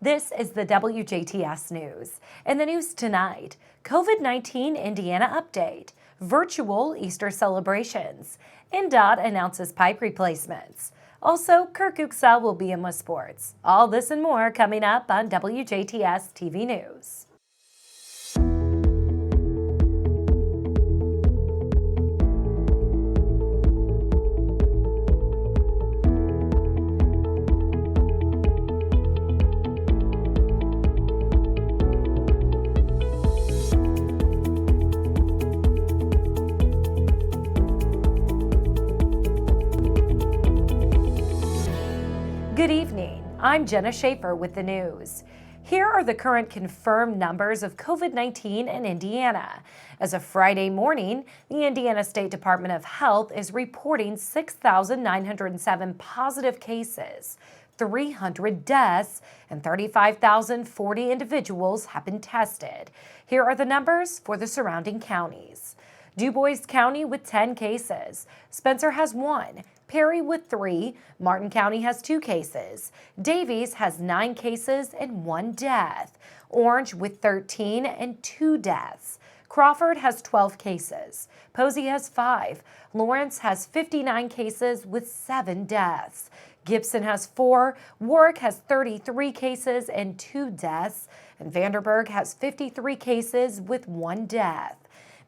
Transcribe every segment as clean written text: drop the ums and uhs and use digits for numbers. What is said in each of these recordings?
This is the WJTS News. In the news tonight, COVID-19 Indiana update, virtual Easter celebrations, NDOT announces pipe replacements. Also, Kirk Uxel will be in with sports. All this and more coming up on WJTS TV News. Good evening. I'm Jenna Schaffer with the news. Here are the current confirmed numbers of COVID-19 in Indiana. As of Friday morning, the Indiana State Department of Health is reporting 6,907 positive cases, 300 deaths, and 35,040 individuals have been tested. Here are the numbers for the surrounding counties. DuBois County with 10 cases. Spencer has 1. Perry with 3. Martin County has 2 cases. Davies has 9 cases and 1 death. Orange with 13 and 2 deaths. Crawford has 12 cases. Posey has 5. Lawrence has 59 cases with 7 deaths. Gibson has 4. Warwick has 33 cases and 2 deaths. And Vanderburgh has 53 cases with 1 death.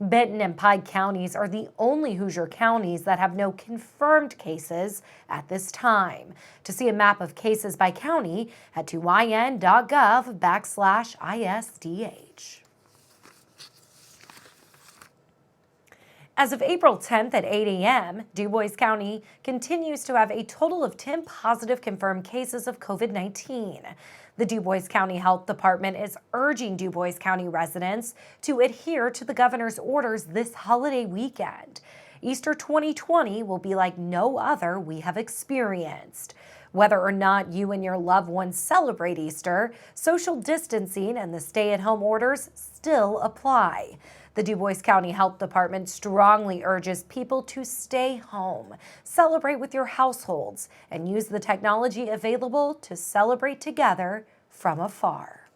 Benton and Pike counties are the only Hoosier counties that have no confirmed cases at this time. To see a map of cases by county, head to in.gov/ISDH. As of April 10th at 8 a.m., DuBois County continues to have a total of 10 positive confirmed cases of COVID-19. The DuBois County Health Department is urging DuBois County residents to adhere to the governor's orders this holiday weekend. Easter 2020 will be like no other we have experienced. Whether or not you and your loved ones celebrate Easter, social distancing and the stay-at-home orders still apply. The DuBois County Health Department strongly urges people to stay home, celebrate with your households, and use the technology available to celebrate together from afar.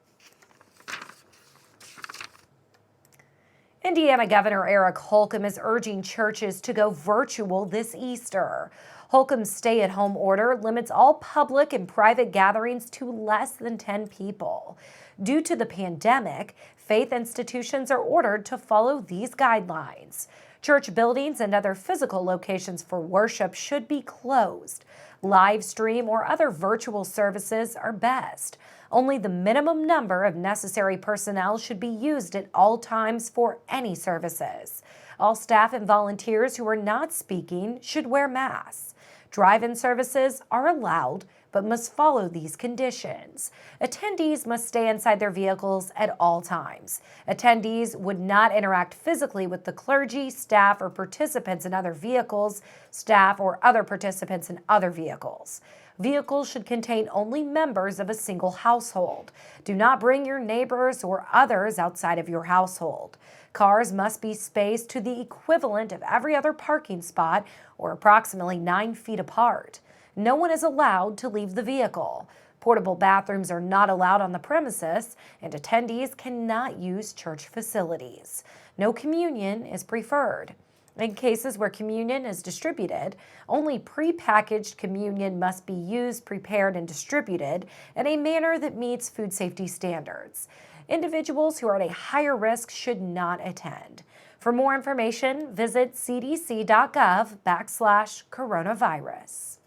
Indiana Governor Eric Holcomb is urging churches to go virtual this Easter. Holcomb's stay-at-home order limits all public and private gatherings to less than 10 people. Due to the pandemic, faith institutions are ordered to follow these guidelines. Church buildings and other physical locations for worship should be closed. Live stream or other virtual services are best. Only the minimum number of necessary personnel should be used at all times for any services. All staff and volunteers who are not speaking should wear masks. Drive-in services are allowed, but must follow these conditions. Attendees must stay inside their vehicles at all times. Attendees would not interact physically with the clergy, staff, or participants in other vehicles, staff, or other participants in other vehicles. Vehicles should contain only members of a single household. Do not bring your neighbors or others outside of your household. Cars must be spaced to the equivalent of every other parking spot or approximately 9 feet apart. No one is allowed to leave the vehicle. Portable bathrooms are not allowed on the premises, and attendees cannot use church facilities. No communion is preferred. In cases where communion is distributed, only prepackaged communion must be used, prepared, and distributed in a manner that meets food safety standards. Individuals who are at a higher risk should not attend. For more information, visit cdc.gov/coronavirus.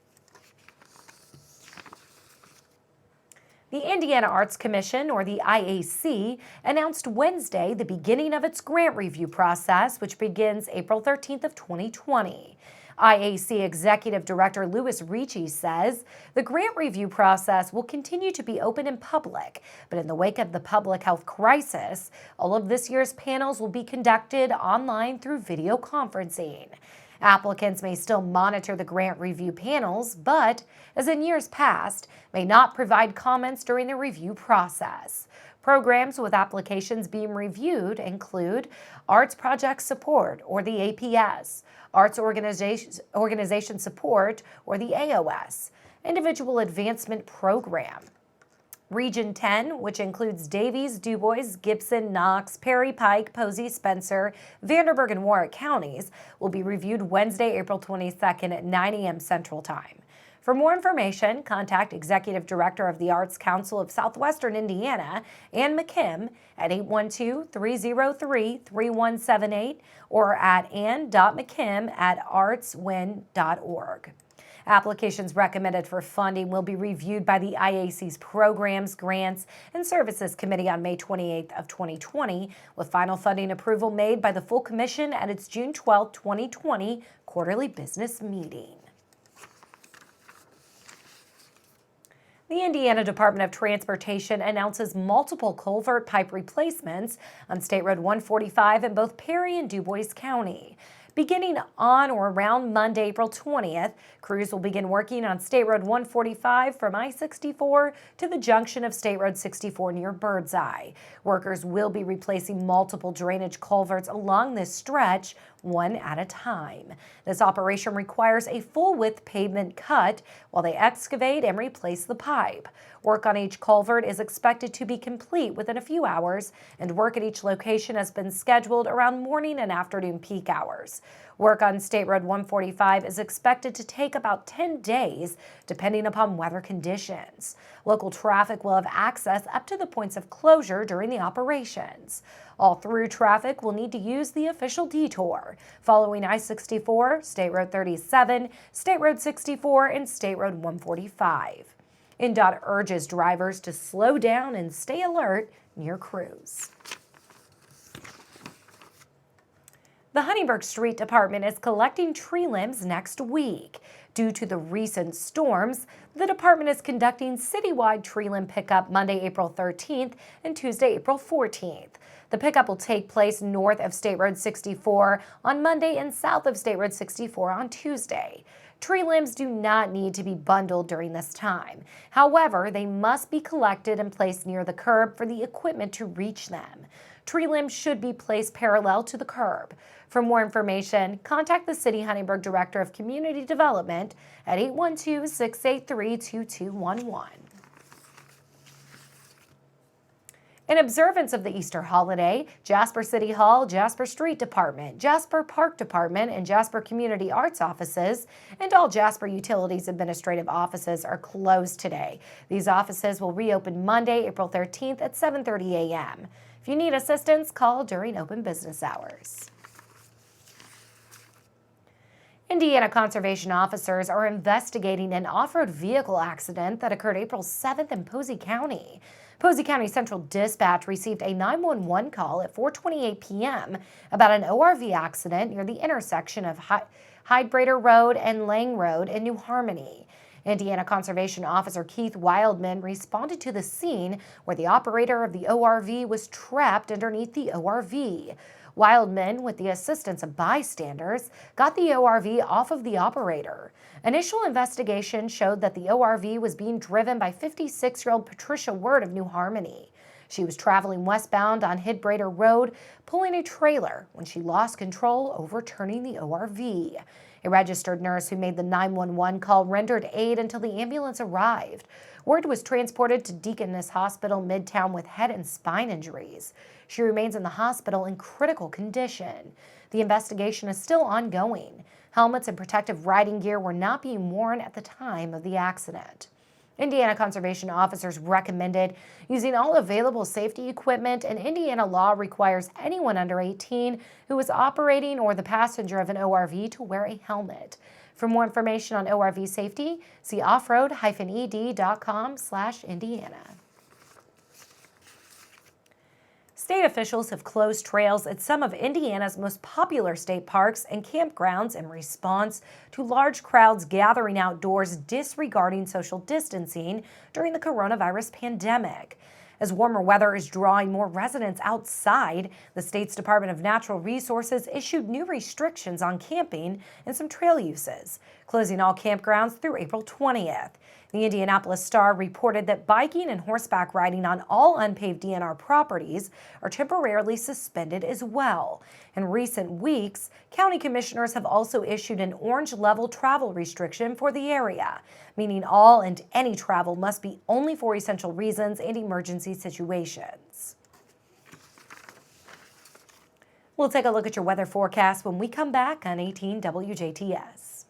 The Indiana Arts Commission, or the IAC, announced Wednesday the beginning of its grant review process, which begins April 13th of 2020. IAC Executive Director Louis Ricci says the grant review process will continue to be open and public, but in the wake of the public health crisis, all of this year's panels will be conducted online through video conferencing. Applicants may still monitor the grant review panels, but, as in years past, may not provide comments during the review process. Programs with applications being reviewed include Arts Project Support, or the APS, Arts Organization Support, or the AOS, Individual Advancement Program, Region 10, which includes Davies, Dubois, Gibson, Knox, Perry, Pike, Posey, Spencer, Vanderburgh, and Warwick counties, will be reviewed Wednesday, April 22nd at 9 a.m. Central Time. For more information, contact Executive Director of the Arts Council of Southwestern Indiana, Ann McKim, at 812-303-3178 or at ann.mckim@artswin.org. Applications recommended for funding will be reviewed by the IAC's Programs, Grants, and Services Committee on May 28th of 2020, with final funding approval made by the full commission at its June 12, 2020 quarterly business meeting. The Indiana Department of Transportation announces multiple culvert pipe replacements on State Road 145 in both Perry and Dubois County. Beginning on or around Monday, April 20th, crews will begin working on State Road 145 from I-64 to the junction of State Road 64 near Birdseye. Workers will be replacing multiple drainage culverts along this stretch, one at a time. This operation requires a full-width pavement cut while they excavate and replace the pipe. Work on each culvert is expected to be complete within a few hours, and work at each location has been scheduled around morning and afternoon peak hours. Work on State Road 145 is expected to take about 10 days, depending upon weather conditions. Local traffic will have access up to the points of closure during the operations. All through traffic will need to use the official detour, following I-64, State Road 37, State Road 64, and State Road 145. INDOT urges drivers to slow down and stay alert near crews. The Huntingburg Street Department is collecting tree limbs next week. Due to the recent storms, the department is conducting citywide tree limb pickup Monday, April 13th and Tuesday, April 14th. The pickup will take place north of State Road 64 on Monday and south of State Road 64 on Tuesday. Tree limbs do not need to be bundled during this time. However, they must be collected and placed near the curb for the equipment to reach them. Tree limbs should be placed parallel to the curb. For more information, contact the City Huntingburg Director of Community Development at 812-683-2211. In observance of the Easter holiday, Jasper City Hall, Jasper Street Department, Jasper Park Department, and Jasper Community Arts offices, and all Jasper Utilities administrative offices are closed today. These offices will reopen Monday, April 13th at 7:30 a.m. If you need assistance, call during open business hours. Indiana conservation officers are investigating an off-road vehicle accident that occurred April 7th in Posey County. Posey County Central Dispatch received a 911 call at 4:28 p.m. about an ORV accident near the intersection of Hyde-Brader Road and Lang Road in New Harmony. Indiana Conservation Officer Keith Wildman responded to the scene where the operator of the ORV was trapped underneath the ORV. Wildman, with the assistance of bystanders, got the ORV off of the operator. Initial investigation showed that the ORV was being driven by 56-year-old Patricia Word of New Harmony. She was traveling westbound on Hyde-Brader Road, pulling a trailer when she lost control, overturning the ORV. A registered nurse who made the 911 call rendered aid until the ambulance arrived. Word was transported to Deaconess Hospital Midtown with head and spine injuries. She remains in the hospital in critical condition. The investigation is still ongoing. Helmets and protective riding gear were not being worn at the time of the accident. Indiana conservation officers recommended using all available safety equipment, and Indiana law requires anyone under 18 who is operating or the passenger of an ORV to wear a helmet. For more information on ORV safety, see offroad-ed.com/Indiana. State officials have closed trails at some of Indiana's most popular state parks and campgrounds in response to large crowds gathering outdoors disregarding social distancing during the coronavirus pandemic. As warmer weather is drawing more residents outside, the state's Department of Natural Resources issued new restrictions on camping and some trail uses, closing all campgrounds through April 20th. The Indianapolis Star reported that biking and horseback riding on all unpaved DNR properties are temporarily suspended as well. In recent weeks, county commissioners have also issued an orange level travel restriction for the area, meaning all and any travel must be only for essential reasons and emergency situations. We'll take a look at your weather forecast when we come back on 18 WJTS.